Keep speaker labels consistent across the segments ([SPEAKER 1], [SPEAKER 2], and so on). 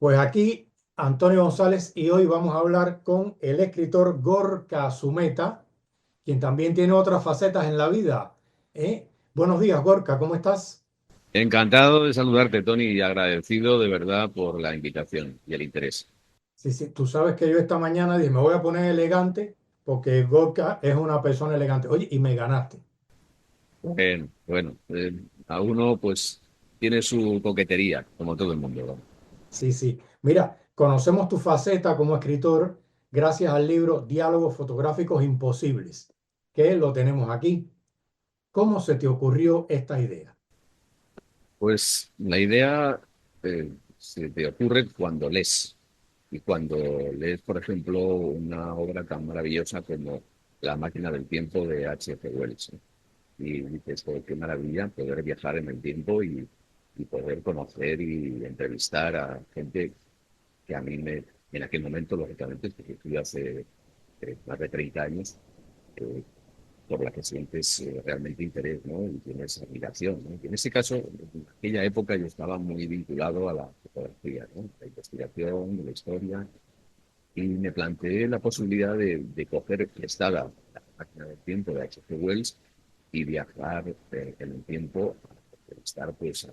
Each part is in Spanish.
[SPEAKER 1] Pues aquí Antonio González y hoy vamos a hablar con el escritor Gorka Sumeta, quien también tiene otras facetas en la vida. Buenos días, Gorka, ¿cómo estás?
[SPEAKER 2] Encantado de saludarte, Tony, y agradecido de verdad por la invitación y el interés.
[SPEAKER 1] Sí, sí, tú sabes que yo esta mañana dije, me voy a poner elegante porque Gorka es una persona elegante. Oye, y me ganaste.
[SPEAKER 2] A uno pues tiene su coquetería, como todo el mundo, ¿no?
[SPEAKER 1] Sí, sí. Mira, conocemos tu faceta como escritor gracias al libro Diálogos fotográficos imposibles, que lo tenemos aquí. ¿Cómo se te ocurrió esta idea?
[SPEAKER 2] Pues la idea se te ocurre cuando lees. Y cuando lees, por ejemplo, una obra tan maravillosa como La máquina del tiempo de H.G. Wells, ¿no? Y dices, "Oh, qué maravilla poder viajar en el tiempo y poder conocer y entrevistar a gente que a mí en aquel momento, lógicamente, porque fui hace más de 30 años, eh, por la que sientes realmente interés, ¿no? Y tienes admiración, ¿no? Y en ese caso, en aquella época yo estaba muy vinculado a la fotografía, ¿no? La investigación, la historia, y me planteé la posibilidad de coger prestada la máquina del tiempo de H.G. Wells y viajar en el tiempo a entrevistar, pues,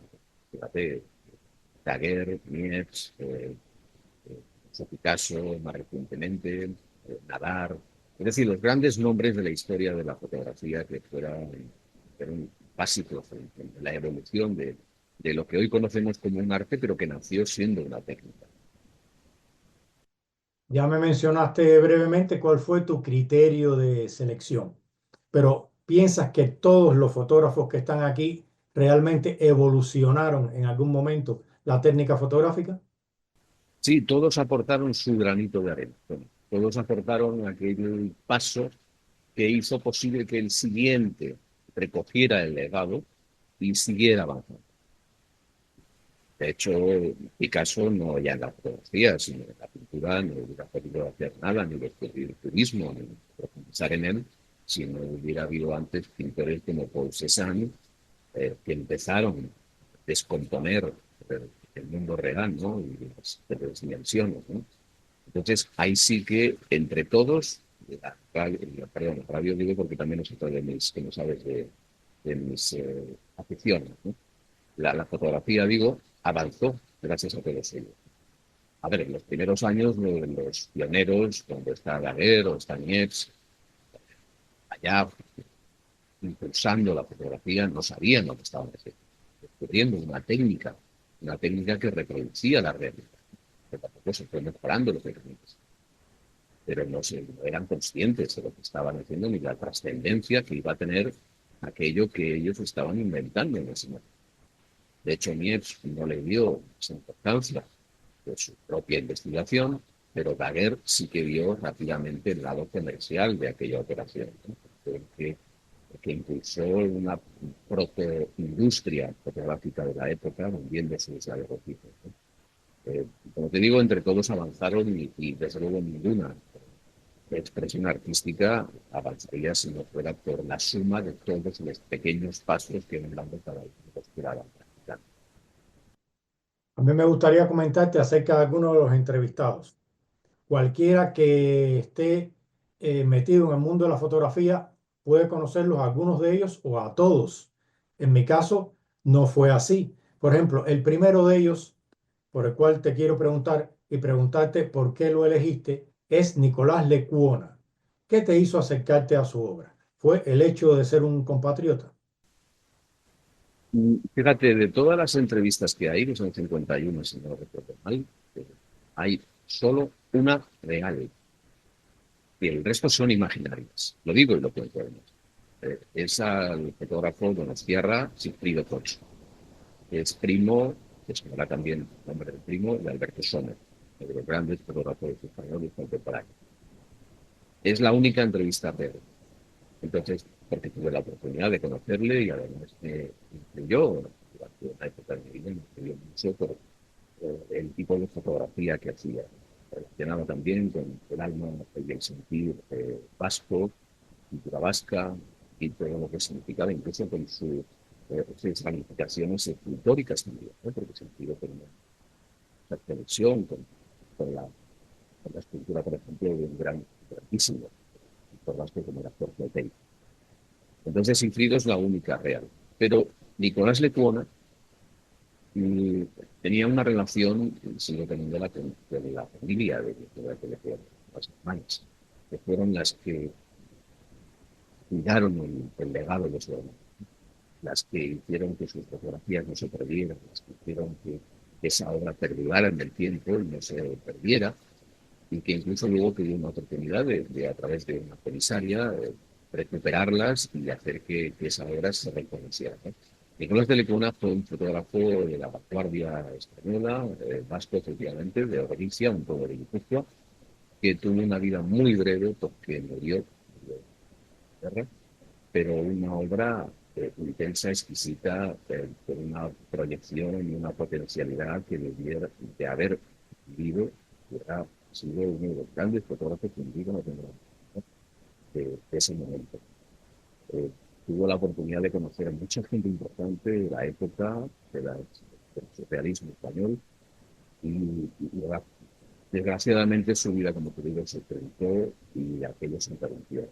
[SPEAKER 2] fíjate, Daguerre, Niepce, Picasso, más recientemente, Nadar, es decir, los grandes nombres de la historia de la fotografía fueron básicos en la evolución de lo que hoy conocemos como un arte, pero que nació siendo una técnica.
[SPEAKER 1] Ya me mencionaste brevemente cuál fue tu criterio de selección, pero ¿piensas que todos los fotógrafos que están aquí realmente evolucionaron en algún momento la técnica fotográfica?
[SPEAKER 2] Sí, todos aportaron su granito de arena, bueno, todos aportaron aquel paso que hizo posible que el siguiente recogiera el legado y siguiera avanzando. De hecho, Picasso no ya en la fotografía, sino en la pintura, no hubiera podido hacer nada, ni descubrir el turismo, ni profundizar en él, si no hubiera habido antes pintores como Paul Cézanne, que empezaron a descomponer el mundo real, ¿no? Y las dimensiones, ¿no? Entonces, ahí sí que entre todos, perdón, radio digo porque también es otra de mis, que no sabes, de mis aficiones, ¿no? La fotografía, digo, avanzó gracias a todos ellos. A ver, en los primeros años, los pioneros, cuando está Daguerre o está Niepce, allá impulsando la fotografía, no sabían lo que estaban haciendo, descubriendo una técnica que reproducía la realidad, que tampoco se fue mejorando los técnicos, pero no eran conscientes de lo que estaban haciendo ni la trascendencia que iba a tener aquello que ellos estaban inventando en ese momento. De hecho, Niepce no le dio esa importancia de su propia investigación, pero Daguerre sí que vio rápidamente el lado comercial de aquella operación, ¿no? Que impulsó una protoindustria fotográfica de la época, vendiendo sus daguerrotipos, ¿no? Como te digo, entre todos avanzaron y desde luego ninguna expresión artística avanzaría si no fuera por la suma de todos los pequeños pasos que van dando cada uno de los que la van practicando.
[SPEAKER 1] A mí me gustaría comentarte acerca de algunos de los entrevistados. Cualquiera que esté metido en el mundo de la fotografía puede conocerlos, a algunos de ellos o a todos. En mi caso, no fue así. Por ejemplo, el primero de ellos, por el cual te quiero preguntar y preguntarte por qué lo elegiste, es Nicolás Lecuona. ¿Qué te hizo acercarte a su obra? ¿Fue el hecho de ser un compatriota?
[SPEAKER 2] Fíjate, de todas las entrevistas que hay, que son 51, si no recuerdo mal, hay solo una real y el resto son imaginarias. Lo digo y lo cuento además. Es al fotógrafo Donostierra Sigfrido Corso, que es primo, que es ahora también nombre del primo, de Alberto Sommer, de los grandes fotógrafos españoles contemporáneos. Es la única entrevista de él. Entonces, porque tuve la oportunidad de conocerle y además me influyó durante una época de mi vida, me influyó mucho por el tipo de fotografía que hacía, relacionado también con el alma y el sentir vasco, cultura vasca y todo lo que significaba, incluso con sus ramificaciones escultóricas también, ¿no? Porque se inspiró por conexión con con la escultura, por ejemplo, de un grandísimo por Vasco como era Jorge Otey. Entonces, Sigfrido es la única real. Pero Nicolás Lecuona mm, tenía una relación, sigo teniéndola con la familia de Lecuona, las hermanas, que fueron las que cuidaron el legado de su hermano, las que hicieron que sus fotografías no se perdieran, las que hicieron que esa obra perdurara en el tiempo y no se perdiera, y que incluso luego tuvo una oportunidad a través de una comisaria, recuperarlas y hacer que esa obra se reconociera, ¿no? Nicolás de Lecuna fue un fotógrafo de la vanguardia española, vasco efectivamente, de Galicia, un pueblo de Guipúzcoa, que tuvo una vida muy breve porque murió de guerra, pero una obra intensa, exquisita, con una proyección y una potencialidad que debiera de haber vivido, hubiera sido uno de los grandes fotógrafos que vivo no tengo de ese momento. Eh, Tuvo la oportunidad de conocer a mucha gente importante de la época del surrealismo español y desgraciadamente su vida, como te digo, se truncó y aquello se interrumpió.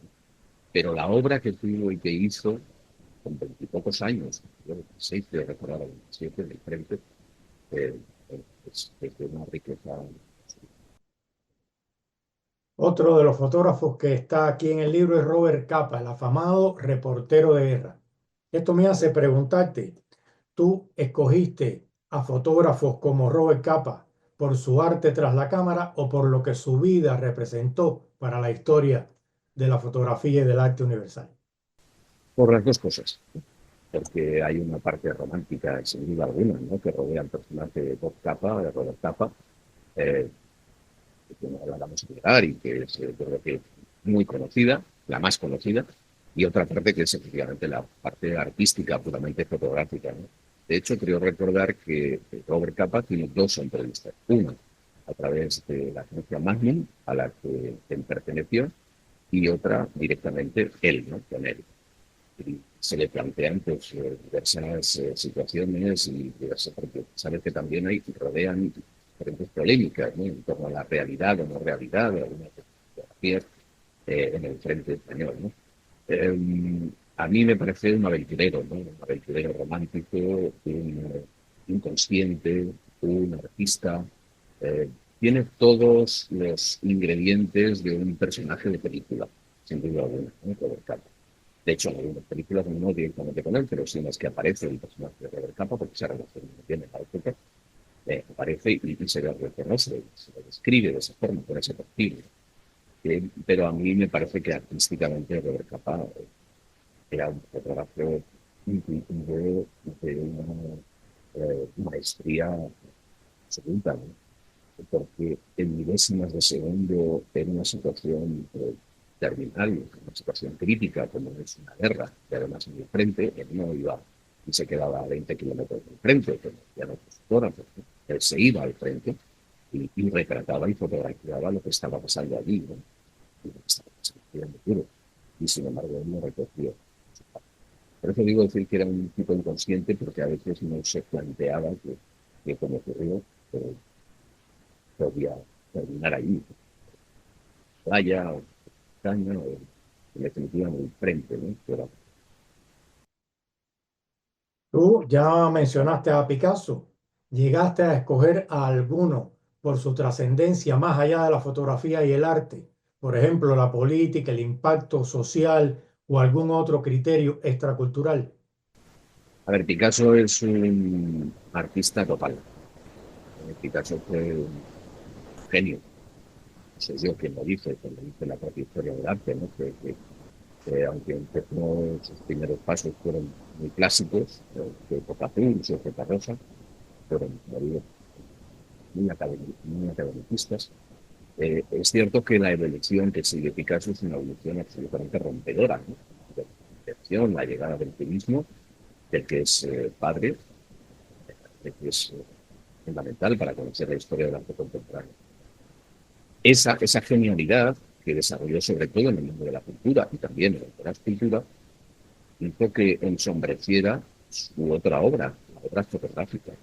[SPEAKER 2] Pero la obra que tuvo y que hizo con veintipocos años, yo 26, creo recordar, 27 del frente, eh, es de una riqueza.
[SPEAKER 1] Otro de los fotógrafos que está aquí en el libro es Robert Capa, el afamado reportero de guerra. Esto me hace preguntarte, ¿tú escogiste a fotógrafos como Robert Capa por su arte tras la cámara o por lo que su vida representó para la historia de la fotografía y del arte universal?
[SPEAKER 2] Por las dos cosas, porque hay una parte romántica, sin duda alguna, ¿no?, que rodea al personaje de Bob Capa, de Robert Capa, eh, que no la vamos a negar y que es, yo creo que muy conocida, la más conocida, y otra parte que es efectivamente la parte artística, puramente fotográfica, ¿no? De hecho, creo recordar que Robert Capa tiene dos entrevistas. Una a través de la agencia Magnum, a la que él perteneció, y otra directamente él, ¿no?, con él. Y se le plantean pues, diversas situaciones y diversas, porque sabes que también hay, rodean diferentes polémicas, ¿no?, en torno a la realidad o no realidad de algunas fotografías en el frente español, ¿no? A mí me parece un aventurero, ¿no?, un aventurero romántico, un consciente, un artista. eh, Tiene todos los ingredientes de un personaje de película, sin duda alguna, ¿no?, Robert Capa. De hecho, en algunas películas no directamente con él, pero sí en las que aparece el personaje de Robert Capa, porque se relaciona muy bien en la época, aparece y se le reconoce, se le describe de esa forma, con ese perfil. Pero a mí me parece que artísticamente Robert Capa era un fotógrafo intuitivo de una maestría absoluta, ¿no?, porque en milésimas de segundo, en una situación terminal, una situación crítica, como es una guerra, y además en el frente, él no iba y se quedaba a 20 kilómetros del frente, como ya no fotógrafos, ¿no? Él se iba al frente y retrataba y fotografiaba lo que estaba pasando allí, ¿no?, y lo que estaba pasando era muy duro. Y sin embargo, él no recogió. Por eso digo decir que era un tipo inconsciente, porque a veces no se planteaba que como ocurrió, eh, podía terminar ahí, playa o caña o en definitiva en el frente, ¿no? Pero,
[SPEAKER 1] Tú ya mencionaste a Picasso. ¿Llegaste a escoger a alguno por su trascendencia más allá de la fotografía y el arte? Por ejemplo, la política, el impacto social o algún otro criterio extracultural.
[SPEAKER 2] a ver, Picasso es un artista total. Picasso fue un genio. No sé yo quién lo dice la propia historia del arte, ¿no? Aunque empezó, sus primeros pasos fueron muy clásicos, de época azul, su época rosa, fueron muy academicistas. Es cierto que la evolución que sigue Picasso es una evolución absolutamente rompedora, ¿no? De la concepción, la llegada del cubismo, del que es padre, del que es fundamental para conocer la historia del arte contemporáneo. Esa genialidad que desarrolló sobre todo en el mundo de la cultura y también en la escultura, hizo que ensombreciera su otra obra, la obra fotográfica.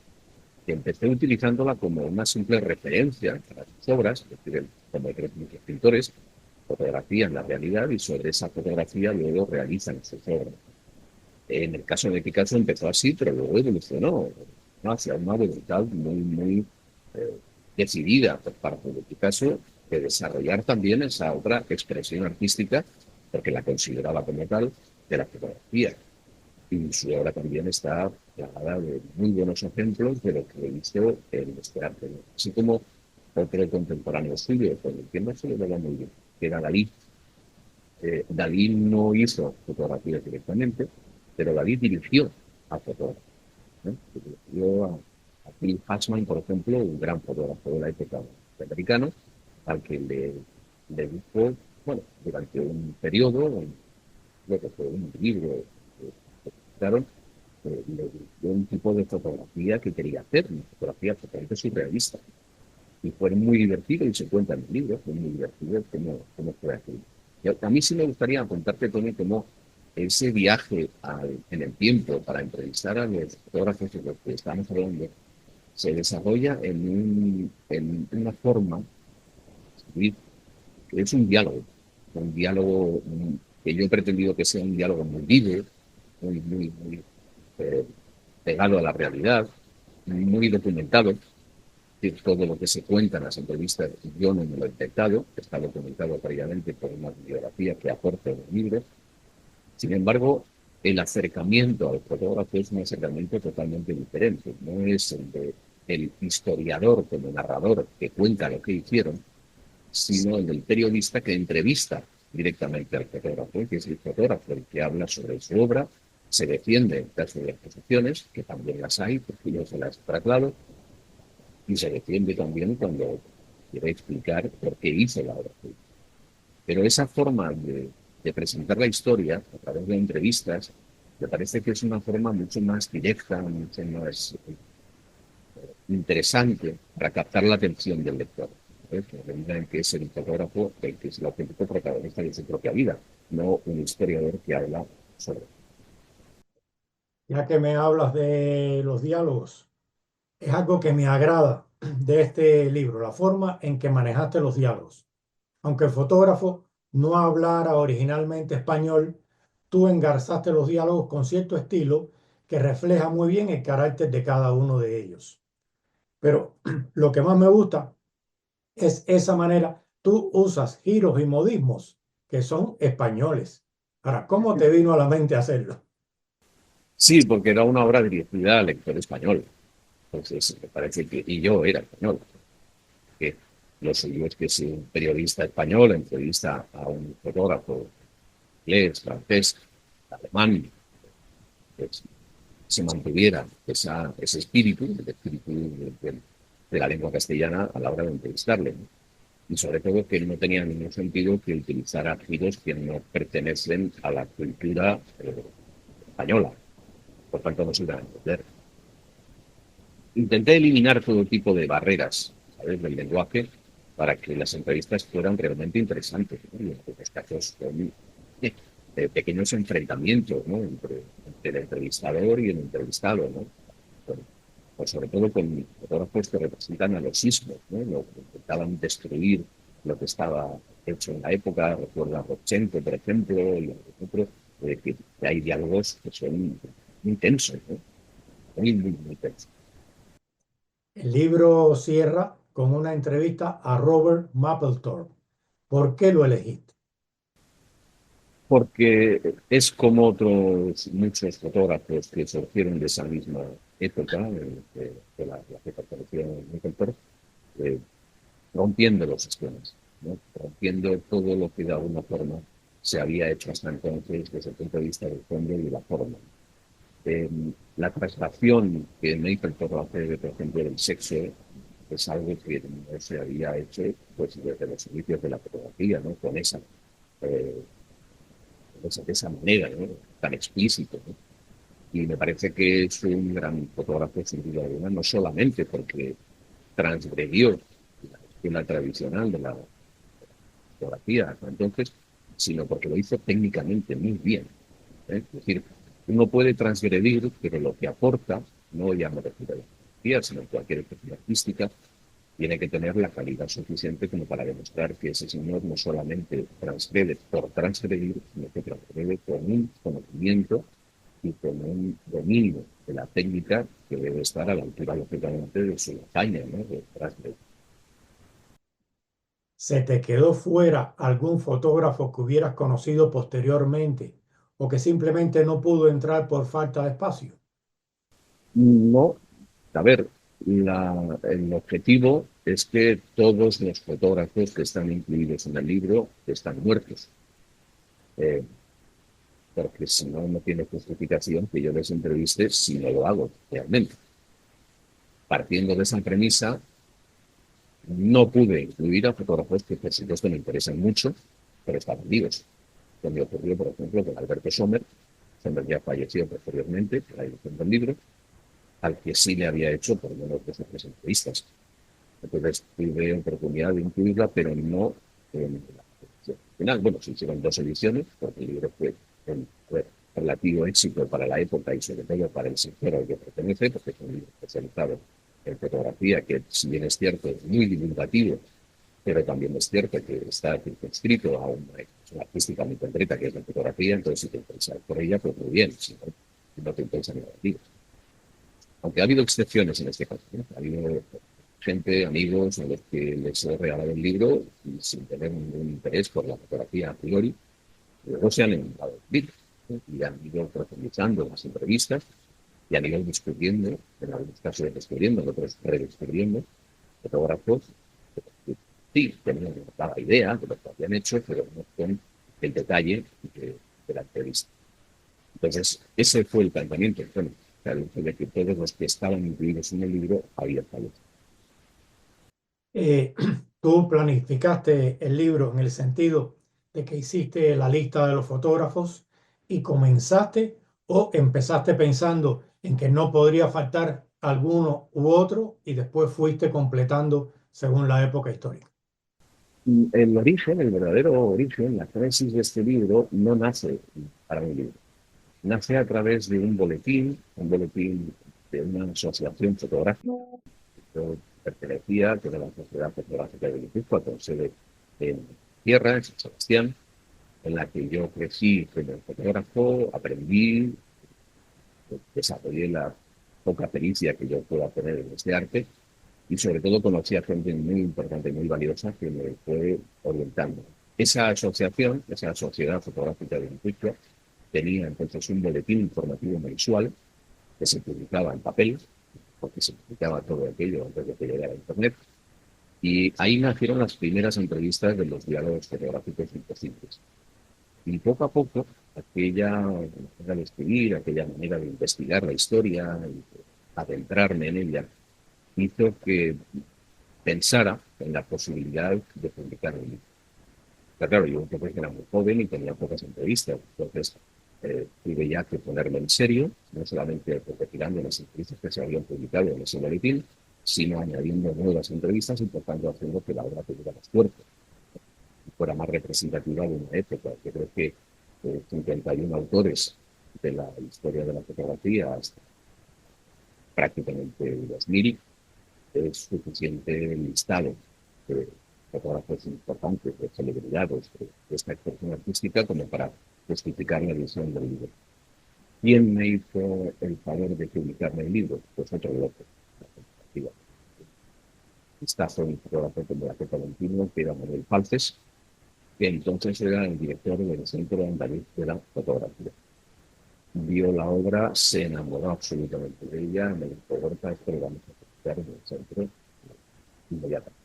[SPEAKER 2] que empecé utilizándola como una simple referencia para sus obras, es decir, como otros muchos pintores, fotografían la realidad y sobre esa fotografía luego realizan sus obras. En el caso de Picasso empezó así, pero luego evolucionó, ¿no?, hacia una voluntad muy eh, decidida por parte de Picasso de desarrollar también esa otra expresión artística, porque la consideraba como tal, de la fotografía. Y su obra también está plagada de muy buenos ejemplos de lo que hizo en este arte, ¿no? Así como otro contemporáneo suyo, con el que no se le daba muy bien, que era Dalí. Dalí no hizo fotografías directamente, pero Dalí dirigió a fotógrafos, ¿no? Dirigió a Philip Hassman, por ejemplo, un gran fotógrafo de la época americano, al que le dijo, bueno, durante un periodo, lo que fue un libro que publicaron, le dio un tipo de fotografía que quería hacer, una fotografía totalmente surrealista. Y fue muy divertido, y se cuenta en el libro, fue muy divertido cómo fue aquello. A mí sí me gustaría contarte, Tony, cómo ese viaje en el tiempo para entrevistar a los fotógrafos de los que estamos hablando se desarrolla en una forma que es un diálogo que yo he pretendido que sea un diálogo muy vivo, muy eh, pegado a la realidad, muy documentado. Decir, todo lo que se cuenta en las entrevistas yo no me lo he inventado, está documentado previamente por una bibliografía que aporta en el libro. Sin embargo, el acercamiento al fotógrafo es un acercamiento totalmente diferente. No es el de el historiador como narrador que cuenta lo que hicieron, sino el del periodista que entrevista directamente al fotógrafo, que es el fotógrafo el que habla sobre su obra, se defiende en caso de acusaciones, que también las hay, porque yo se las traslado, y se defiende también cuando quiere explicar por qué hizo la obra. Pero esa forma de presentar la historia a través de entrevistas me parece que es una forma mucho más directa, mucho más interesante para captar la atención del lector. En la medida en que es el fotógrafo el que es el auténtico protagonista de su propia vida, no un historiador que habla sobre.
[SPEAKER 1] Ya que me hablas de los diálogos, es algo que me agrada de este libro, la forma en que manejaste los diálogos. Aunque el fotógrafo no hablara originalmente español, tú engarzaste los diálogos con cierto estilo que refleja muy bien el carácter de cada uno de ellos. Pero lo que más me gusta es esa manera. Tú usas giros y modismos que son españoles. Ahora, ¿cómo te vino a la mente hacerlo?
[SPEAKER 2] Sí, porque era una obra dirigida al lector español. Entonces, me parece que, y yo era español, que lo suyo es que si un periodista español entrevista a un fotógrafo inglés, francés, alemán, pues, se mantuviera ese espíritu, el espíritu de la lengua castellana a la hora de entrevistarle, ¿no? Y sobre todo que no tenía ningún sentido que utilizara giros que no pertenecen a la cultura española, por tanto no se iban a entender. Intenté eliminar todo tipo de barreras, ¿sabes?, del lenguaje para que las entrevistas fueran realmente interesantes, ¿no? Y en algunos casos son pequeños enfrentamientos, ¿no?, entre el entrevistador y el entrevistado, ¿no? Bueno, pues sobre todo con fotógrafos que representan a los sismos, ¿no? Lo que intentaban destruir lo que estaba hecho en la época, recuerda a Rochente, por ejemplo, y otros, que hay diálogos que son muy tensos, ¿no? Muy tensos.
[SPEAKER 1] El libro cierra con una entrevista a Robert Mapplethorpe. ¿Por qué lo elegiste?
[SPEAKER 2] Porque es como otros muchos fotógrafos que surgieron de esa misma época, de la que pertenecía Michael Thorpe, eh, rompiendo los esquemas, ¿no?, rompiendo todo lo que de alguna forma se había hecho hasta entonces desde el punto de vista del fondo y de la forma. Eh, la traslación que Michael Thorpe hace, por ejemplo, del sexo, es algo que no se había hecho pues desde los inicios de la fotografía, ¿no?, con eh, de esa manera, ¿no?, tan explícito, ¿no? Y me parece que es un gran fotógrafo, sin duda alguna, no solamente porque transgredió la escuela tradicional de la fotografía hasta entonces, sino porque lo hizo técnicamente muy bien, ¿eh? Es decir, uno puede transgredir, pero lo que aporta no llama de fotografía, sino en cualquier expresión artística, tiene que tener la calidad suficiente como para demostrar que ese señor no solamente transgrede por transgredir, sino que transgrede con un conocimiento y con un dominio de la técnica que debe estar a la altura, lógicamente, de su hazaña, ¿no? De transgredir.
[SPEAKER 1] ¿Se te quedó fuera algún fotógrafo que hubieras conocido posteriormente o que simplemente no pudo entrar por falta de espacio?
[SPEAKER 2] No, a ver, el objetivo es que todos los fotógrafos que están incluidos en el libro están muertos. Eh, Porque si no, no tiene justificación que yo les entreviste si no lo hago realmente. Partiendo de esa premisa, no pude incluir a fotógrafos que, por supuesto, me interesan mucho, pero estaban vivos. Me ocurrió, por ejemplo, con Alberto Sommer. Sommer ya falleció posteriormente, por la edición del libro, al que sí le había hecho por lo menos dos o tres entrevistas. Entonces tuve oportunidad de incluirla, pero no en la edición final. Bueno, se hicieron dos ediciones, porque el libro un relativo éxito para la época y sobre todo para el sector al que pertenece, porque es un libro especializado en fotografía, que si bien es cierto, es muy divulgativo, pero también es cierto que está circunscrito a una expresión artística muy concreta, que es la fotografía. Entonces si te interesas por ella, pues muy bien, si no, no te interesa ni libros. Aunque ha habido excepciones en este caso, ¿no? Ha habido gente, amigos, a los que les he regalado el libro y sin tener ningún interés por la fotografía a priori, luego se han enamorado del libro, ¿no? Y han ido profundizando en las entrevistas y han ido descubriendo, en algunos casos descubriendo, en otros redescubriendo, fotógrafos que sí tenían una idea de lo que habían hecho, pero no con el detalle de la entrevista. Entonces, ese fue el planteamiento. Bueno, o sea, el hecho de que todos los que estaban incluidos en el libro habían fallecido.
[SPEAKER 1] Eh, ¿Tú planificaste el libro en el sentido de que hiciste la lista de los fotógrafos y comenzaste o empezaste pensando en que no podría faltar alguno u otro y después fuiste completando según la época histórica?
[SPEAKER 2] El origen, el verdadero origen, la génesis de este libro no nace para un libro. Nace a través de un boletín de una asociación fotográfica. Yo pertenecía, que era la Sociedad Fotográfica de Guipúzcoa, con sede en Tierra, en San Sebastián, en la que yo crecí como fotógrafo, aprendí, desarrollé la poca pericia que yo pueda tener en este arte y sobre todo conocí a gente muy importante, muy valiosa que me fue orientando. Esa asociación, esa Sociedad Fotográfica de Guipúzcoa, tenía entonces un boletín informativo mensual que se publicaba en papel, porque se publicaba todo aquello antes de que llegara a Internet. Y ahí nacieron las primeras entrevistas de los diálogos fotográficos imposibles. Y poco a poco, aquella manera de escribir, aquella manera de investigar la historia, y adentrarme en ella, hizo que pensara en la posibilidad de publicar un libro. Pero claro, yo entonces era muy joven y tenía pocas entrevistas, entonces tuve ya que ponerme en serio, no solamente recopilando las entrevistas que se habían publicado en ese boletín, sino añadiendo nuevas entrevistas y por tanto haciendo que la obra tuviera más fuerza y fuera más representativa de una época. Yo creo que 51 autores de la historia de la fotografía hasta prácticamente 2000 es suficiente listado de fotógrafos importantes, de celebridades, de esta expresión artística como para justificar la edición del libro. ¿Quién me hizo el favor de publicarme el libro? Pues otro loco. Está un fotógrafo como la Copa 21, que era Manuel Falces, que entonces era el director del Centro Andaluz de la Fotografía. Vio la obra, se enamoró absolutamente de ella, me dijo, Borja, esto lo vamos a publicar en el centro inmediatamente.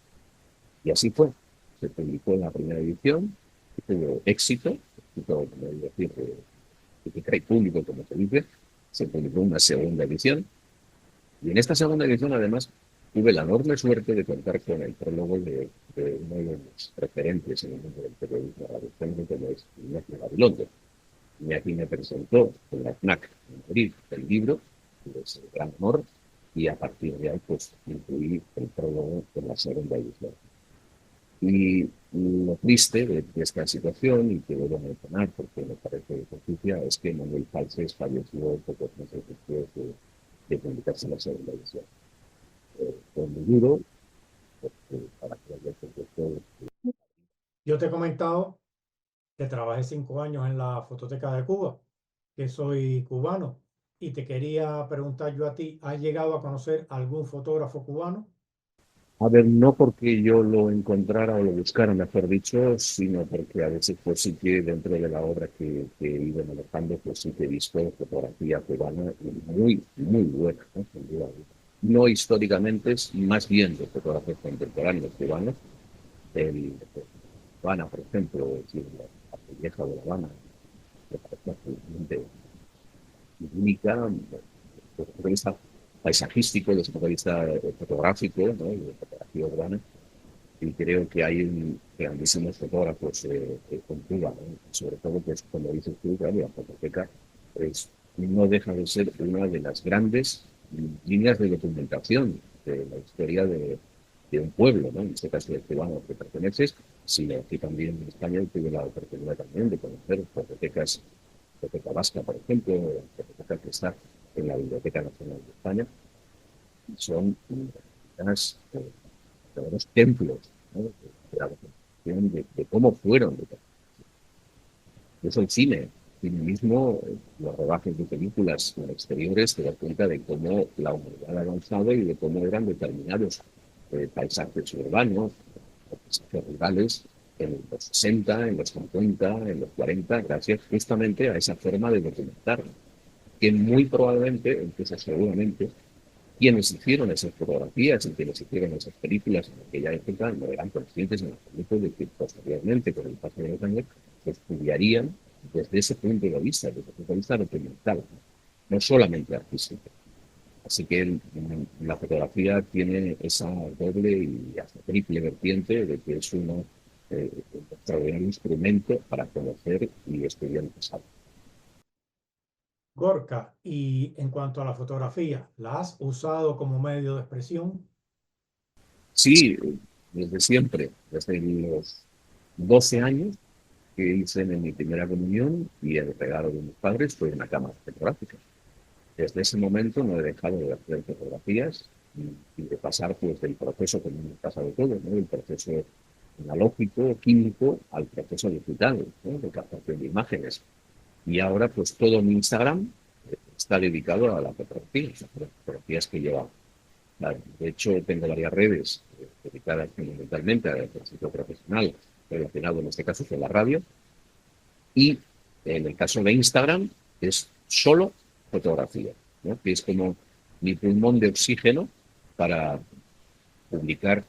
[SPEAKER 2] Y así fue. Se publicó en la primera edición, tuvo éxito, decir, que trae público, como se dice. Se publicó una segunda edición. Y en esta segunda edición, además, tuve la enorme suerte de contar con el prólogo de uno de los referentes en el mundo del periodismo radiofónico, como es Ignacio Gabilondo. Y aquí me presentó en la FNAC en Madrid el libro, que es el gran honor, y a partir de ahí, pues, incluí el prólogo en la segunda edición. Y lo triste de esta situación, y que debo mencionar porque me parece de justicia, es que Manuel Falces falleció pocos meses después de publicarse la segunda edición. fue muy duro, para que haya supuesto.
[SPEAKER 1] Yo te he comentado que trabajé 5 años en la Fototeca de Cuba, que soy cubano, y te quería preguntar yo a ti, ¿has llegado a conocer algún fotógrafo cubano?
[SPEAKER 2] A ver, no porque yo lo encontrara o lo buscara, mejor dicho, sino porque a veces pues sí que dentro de la obra que he ido manejando, pues sí que he visto fotografía cubana y muy, muy buena, ¿no? Sin duda alguna. No históricamente, es más bien de fotografías contemporáneos cubanos. El, Habana, por ejemplo, es decir, la parte vieja de La Habana, me parece absolutamente única, desde el punto de vista paisajístico, desde el punto de vista fotográfico, ¿no? Y de fotografía urbana. Y creo que hay grandísimos fotógrafos con Cuba, ¿no? Sobre todo, pues, como dices tú, claro, la fototeca es, no deja de ser una de las grandes líneas de documentación de la historia de un pueblo, ¿no? En este caso del cubano al que perteneces, sino que también en España tuve la oportunidad también de conocer fototecas, Fototeca Vasca, por ejemplo, la fototeca que está en la Biblioteca Nacional de España, son unas verdaderos templos, ¿no? De la documentación de cómo fueron. Eso el cine mismo, los rodajes de películas en exteriores, te das cuenta de cómo la humanidad ha avanzado y de cómo eran determinados paisajes urbanos, paisajes rurales en los 60, en los 50, en los 40, gracias justamente a esa forma de documentar, que muy probablemente, entonces seguramente, quienes hicieron esas fotografías y quienes hicieron esas películas en aquella época no eran conscientes en absoluto de que posteriormente, con el paso de los años, se estudiarían desde ese punto de vista, desde el punto de vista documental, no solamente artístico. Así que la fotografía tiene esa doble y hasta triple vertiente de que es un extraordinario instrumento para conocer y estudiar el pasado.
[SPEAKER 1] Gorka, y en cuanto a la fotografía, ¿la has usado como medio de expresión?
[SPEAKER 2] Sí, desde siempre, desde los 12 años que hice en mi primera comunión y el regalo de mis padres fue una cámara fotográfica. Desde ese momento no he dejado de hacer fotografías y de pasar pues del proceso que me ha pasado todo, ¿no? El proceso analógico, químico, al proceso digital, ¿no? De captación de imágenes. Y ahora pues todo mi Instagram está dedicado a la fotografía, a las fotografías que llevaba. Vale. De hecho, tengo varias redes dedicadas fundamentalmente al ejercicio profesional relacionado en este caso con la radio. Y en el caso de Instagram es solo fotografía, ¿no? Que es como mi pulmón de oxígeno para publicar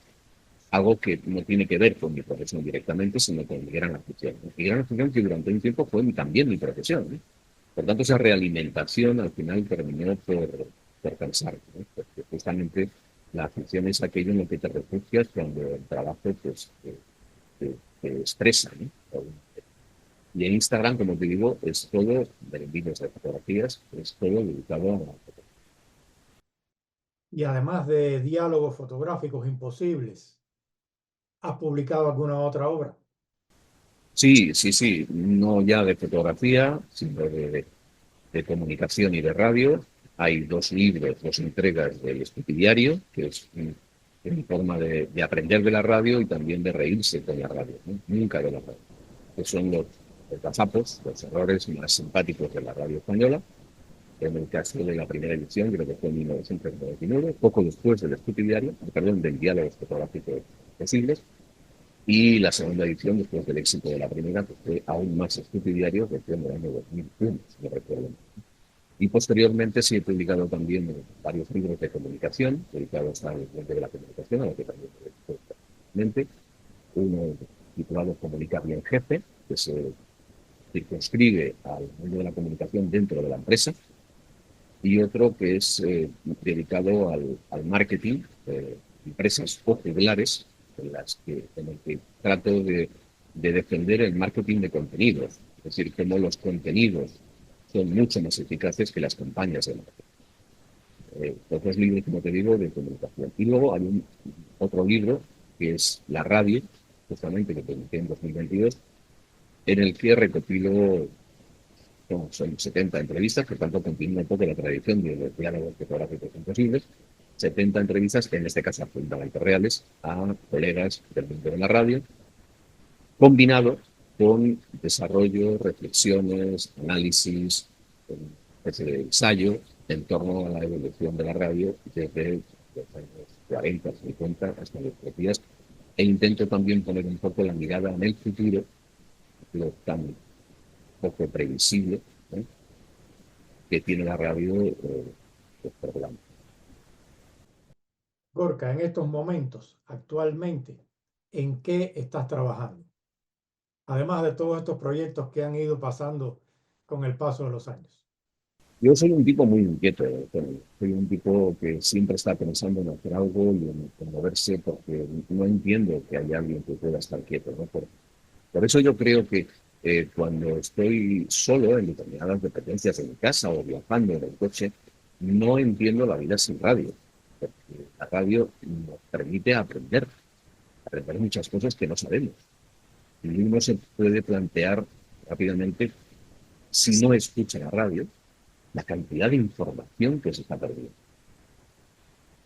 [SPEAKER 2] algo que no tiene que ver con mi profesión directamente, sino con mi gran afición. Mi gran afición que durante un tiempo fue también mi profesión, ¿no? Por tanto, esa realimentación al final terminó por cansar, ¿no? Porque justamente la afición es aquello en lo que te refugias cuando el trabajo pues, te estresa, ¿no? Y en Instagram, como te digo, es todo de vídeos de fotografías, es todo dedicado a la fotografía.
[SPEAKER 1] Y además de diálogos fotográficos imposibles, ¿has publicado alguna otra obra?
[SPEAKER 2] Sí, sí, sí, no ya de fotografía, sino de comunicación y de radio. Hay dos libros, dos entregas del Estupidiario, que es mi forma de aprender de la radio y también de reírse con la radio, ¿no? Nunca de la radio. Que son los gazapos, los errores más simpáticos de la radio española. En el caso de la primera edición, creo que fue en 1999, poco después del Estupidiario, perdón, del Diálogo Fotográfico Posibles, y la segunda edición, después del éxito de la primera, que fue aún más estupidiario, que fue en el año 2001, si no recuerdo mal. Y posteriormente sí he publicado también varios libros de comunicación, dedicados al mundo de la comunicación, a lo que también me dedico. Uno titulado Comunicar bien jefe, que se circunscribe al mundo de la comunicación dentro de la empresa, y otro que es dedicado al marketing de empresas o juglares en el que trato de defender el marketing de contenidos, es decir, cómo los contenidos son mucho más eficaces que las campañas de marketing. Los dos libros, como te digo, de comunicación. Y luego hay otro libro que es La Radio, justamente que publiqué en 2022, en el que recopilo son 70 entrevistas, por tanto continúa un poco la tradición de los diálogos fotográficos imposibles, 70 entrevistas, en este caso absolutamente reales, a colegas del mundo de la radio, combinado con desarrollo, reflexiones, análisis, una especie de ensayo en torno a la evolución de la radio desde los años 40, 50 hasta nuestros días, e intento también poner un poco la mirada en el futuro, lo tan poco previsible, ¿eh?, que tiene la radio por delante.
[SPEAKER 1] Gorka, en estos momentos, actualmente, ¿en qué estás trabajando? Además de todos estos proyectos que han ido pasando con el paso de los años.
[SPEAKER 2] Yo soy un tipo muy inquieto, Tony. Soy un tipo que siempre está pensando en hacer algo y en moverse porque no entiendo que haya alguien que pueda estar quieto, ¿no? Por eso yo creo que cuando estoy solo en determinadas dependencias de mi casa o viajando en el coche, no entiendo la vida sin radio. Porque la radio nos permite aprender muchas cosas que no sabemos. Y uno se puede plantear rápidamente, si no escucha la radio, la cantidad de información que se está perdiendo.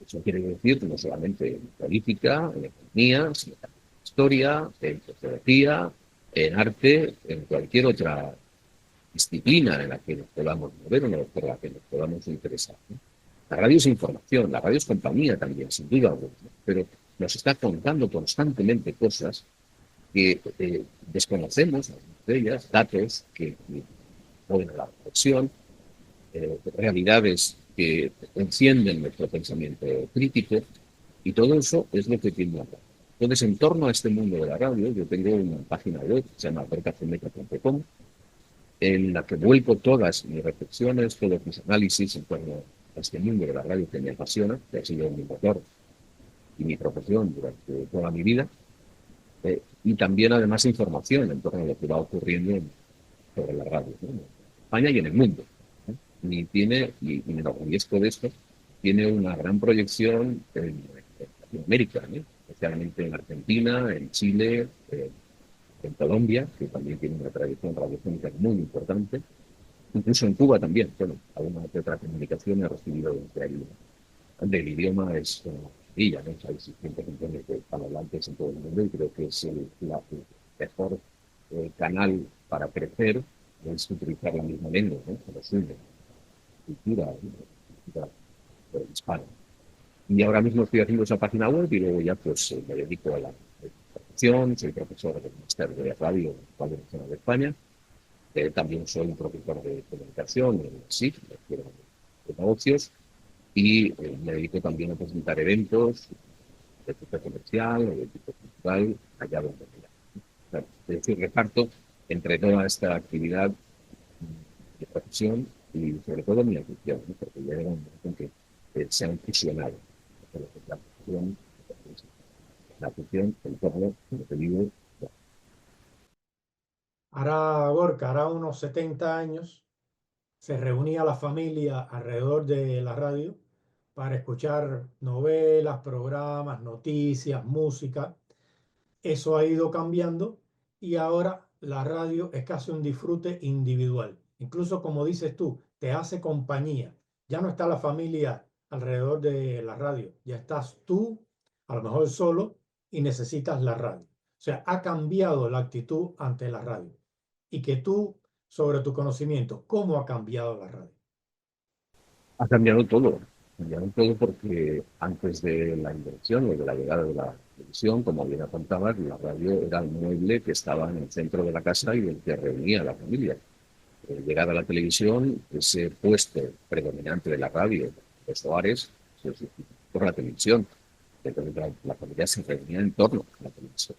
[SPEAKER 2] Eso quiere decir no solamente en política, en economía, sino también en historia, en sociología, en arte, en cualquier otra disciplina en la que nos podamos mover o por la que nos podamos interesar, ¿no? La radio es información, la radio es compañía también, sin duda alguna, ¿no? Pero nos está contando constantemente cosas que desconocemos, algunas de ellas, datos que ponen a la reflexión, realidades que encienden nuestro pensamiento crítico, y todo eso es lo que tiene la radio. Entonces, en torno a este mundo de la radio, yo tengo una página web que se llama bertacemeca.com, en la que vuelco todas mis reflexiones, todos mis análisis en torno a este mundo de la radio que me apasiona, que ha sido mi motor y mi profesión durante toda mi vida, y también además información en torno a lo que va ocurriendo sobre la radio, ¿no?, en España y en el mundo, ¿no? Y tiene, y me enorgullezco de esto, tiene una gran proyección en Latinoamérica, ¿no?, especialmente en Argentina, en Chile, en Colombia, que también tiene una tradición radiofónica muy importante, incluso en Cuba también. Bueno, alguna que otra comunicación he recibido desde ahí. Del idioma es una maravilla, ¿no? Hay 600 millones de hablantes en todo el mundo y creo que es el mejor canal para crecer, es utilizar la misma lengua, ¿no?, que nos une, cultura, ¿no?, cultura hispana. Y ahora mismo estoy haciendo esa página web y luego ya pues me dedico a la profesión, soy profesor del Máster de Radio en la Radio Nacional de España, también soy un profesor de comunicación en el SIC, la Escuela de Negocios, y me dedico también a presentar eventos de tipo comercial o de tipo cultural allá donde me llaman. Es decir, reparto entre toda esta actividad de profesión y sobre todo mi afición, ¿no?, porque ya llega un momento en que se han fusionado la afición, el torno, como te digo.
[SPEAKER 1] Gorka, hará unos 70 años, se reunía la familia alrededor de la radio para escuchar novelas, programas, noticias, música. Eso ha ido cambiando y ahora la radio es casi un disfrute individual. Incluso como dices tú, te hace compañía. Ya no está la familia alrededor de la radio, ya estás tú, a lo mejor solo, y necesitas la radio. O sea, ha cambiado la actitud ante la radio. Y que tú, sobre tu conocimiento, ¿cómo ha cambiado la radio?
[SPEAKER 2] Ha cambiado todo porque antes de la invención o de la llegada de la televisión, como bien apuntabas, la radio era el mueble que estaba en el centro de la casa y el que reunía a la familia. Llegada a la televisión, ese puesto predominante de la radio, los hogares, se sustituyó por la televisión. Entonces la familia se reunía en torno a la televisión.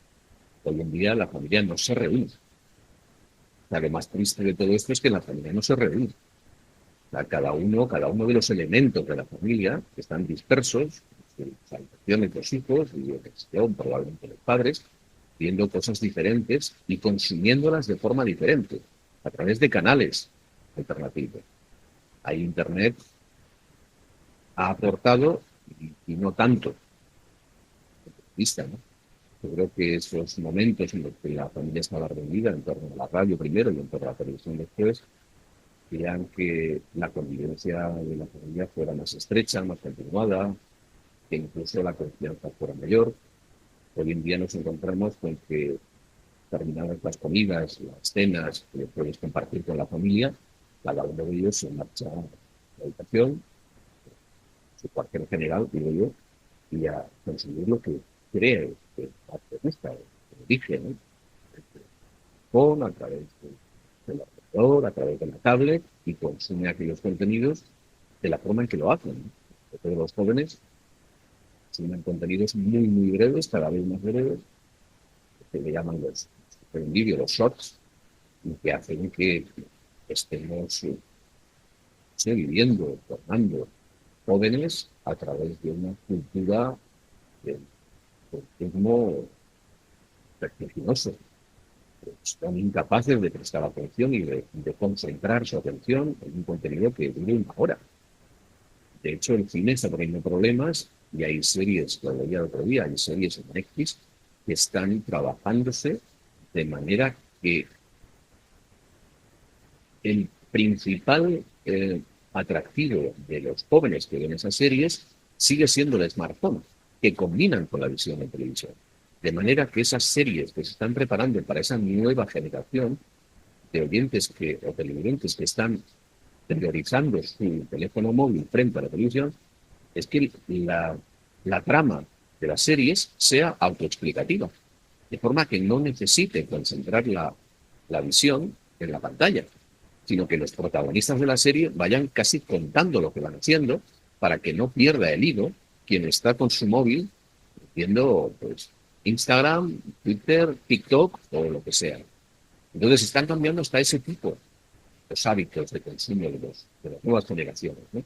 [SPEAKER 2] Hoy en día la familia no se reúne. O sea, lo más triste de todo esto es que la familia no se reúne. O sea, cada uno de los elementos de la familia que están dispersos, las habitaciones de los hijos y en excepción probablemente los padres, viendo cosas diferentes y consumiéndolas de forma diferente, a través de canales alternativos. Ahí Internet ha aportado y no tanto, vista, ¿no? Yo creo que esos momentos en los que la familia estaba reunida en torno a la radio primero y en torno a la televisión después, querían que la convivencia de la familia fuera más estrecha, más continuada, que incluso la confianza fuera mayor. Hoy en día nos encontramos con que terminadas las comidas, las cenas que puedes compartir con la familia, cada uno de ellos se marcha a la habitación, su cuartel general, digo yo, y a conseguir lo que cree que más te gusta, que elige, ¿no? Con, a través del ordenador, a través de la tablet, y consume aquellos contenidos de la forma en que lo hacen, ¿no? Todos los jóvenes consumen contenidos muy, muy breves, cada vez más breves, que le llaman los en vídeo, los shorts, y que hacen que estemos viviendo, formando jóvenes a través de una cultura del consumo vertiginoso. Son incapaces de prestar atención y de concentrar su atención en un contenido que dure una hora. De hecho, el cine está teniendo problemas y hay series, lo leía el otro día, hay series en Netflix que están trabajándose de manera que el principal atractivo de los jóvenes que ven esas series sigue siendo el smartphone, que combinan con la visión en televisión. De manera que esas series que se están preparando para esa nueva generación de oyentes o televidentes que están priorizando su teléfono móvil frente a la televisión, es que la trama de las series sea autoexplicativa, de forma que no necesite concentrar la visión en la pantalla, sino que los protagonistas de la serie vayan casi contando lo que van haciendo para que no pierda el hilo quien está con su móvil viendo pues, Instagram, Twitter, TikTok o lo que sea. Entonces están cambiando hasta ese tipo los hábitos de consumo de las nuevas generaciones, ¿no?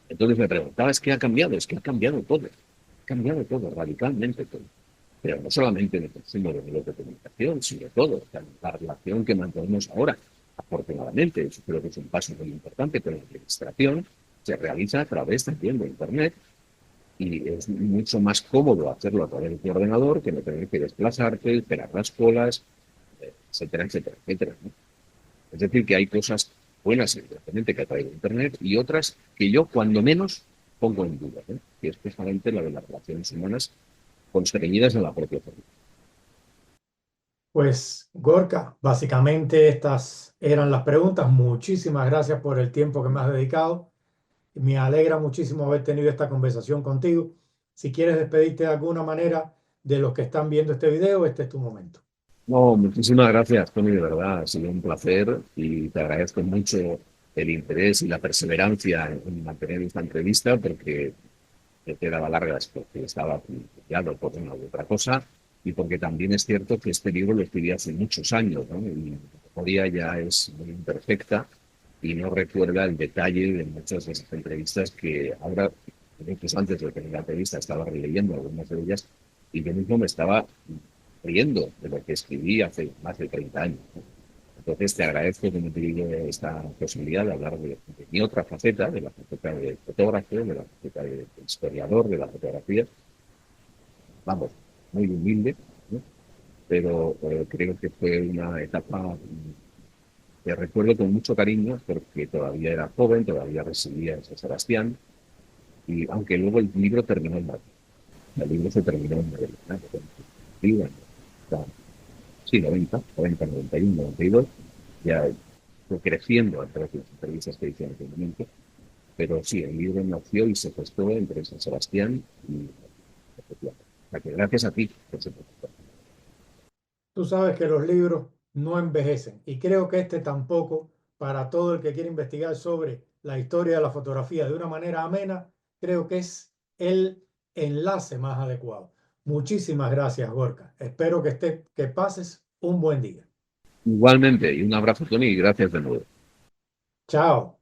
[SPEAKER 2] Entonces me preguntaba, ¿es que ha cambiado? Es que ha cambiado todo, radicalmente todo. Pero no solamente en el consumo de medios de comunicación, sino todo. O sea, la relación que mantenemos ahora, afortunadamente, eso creo que es un paso muy importante, pero la administración se realiza a través también de Internet y es mucho más cómodo hacerlo a través de tu ordenador que no tener que desplazarte, esperar las colas, etcétera, etcétera, etcétera, ¿no? Es decir, que hay cosas buenas, evidentemente, que ha traído Internet y otras que yo, cuando menos, pongo en duda, ¿eh? Que es precisamente la de las relaciones humanas constreñidas en la propia familia.
[SPEAKER 1] Pues, Gorka, básicamente estas eran las preguntas. Muchísimas gracias por el tiempo que me has dedicado. Me alegra muchísimo haber tenido esta conversación contigo. Si quieres despedirte de alguna manera de los que están viendo este video, este es tu momento.
[SPEAKER 2] No, muchísimas gracias, Tony, de verdad, ha sido un placer y te agradezco mucho el interés y la perseverancia en mantener esta entrevista porque te quedaba largas porque estaba pillado por una u otra cosa y porque también es cierto que este libro lo escribí hace muchos años, ¿no? Y mi memoria ya es muy imperfecta y no recuerda el detalle de muchas de esas entrevistas que ahora, minutos antes de tener la entrevista, estaba releyendo algunas de ellas y yo mismo me estaba riendo de lo que escribí hace más de 30 años, ¿no? Entonces te agradezco que me dé esta posibilidad de hablar de mi otra faceta, de la faceta de fotógrafo, de la faceta de historiador de la fotografía. Vamos, muy humilde, ¿no? Pero creo que fue una etapa que recuerdo con mucho cariño porque todavía era joven, todavía residía en San Sebastián y aunque luego el libro terminó en Madrid. El libro se terminó en Madrid, ¿no? Sí, 90, 91, 92, ya fue creciendo a través de las entrevistas que hice en aquel momento. Pero sí, el libro nació y se gestó entre San Sebastián y efectivamente. O sea que gracias a ti por ese proyecto.
[SPEAKER 1] Tú sabes que los libros no envejecen y creo que este tampoco, para todo el que quiere investigar sobre la historia de la fotografía de una manera amena, creo que es el enlace más adecuado. Muchísimas gracias, Gorka. Espero que pases un buen día.
[SPEAKER 2] Igualmente, y un abrazo, Tony, y gracias de nuevo.
[SPEAKER 1] Chao.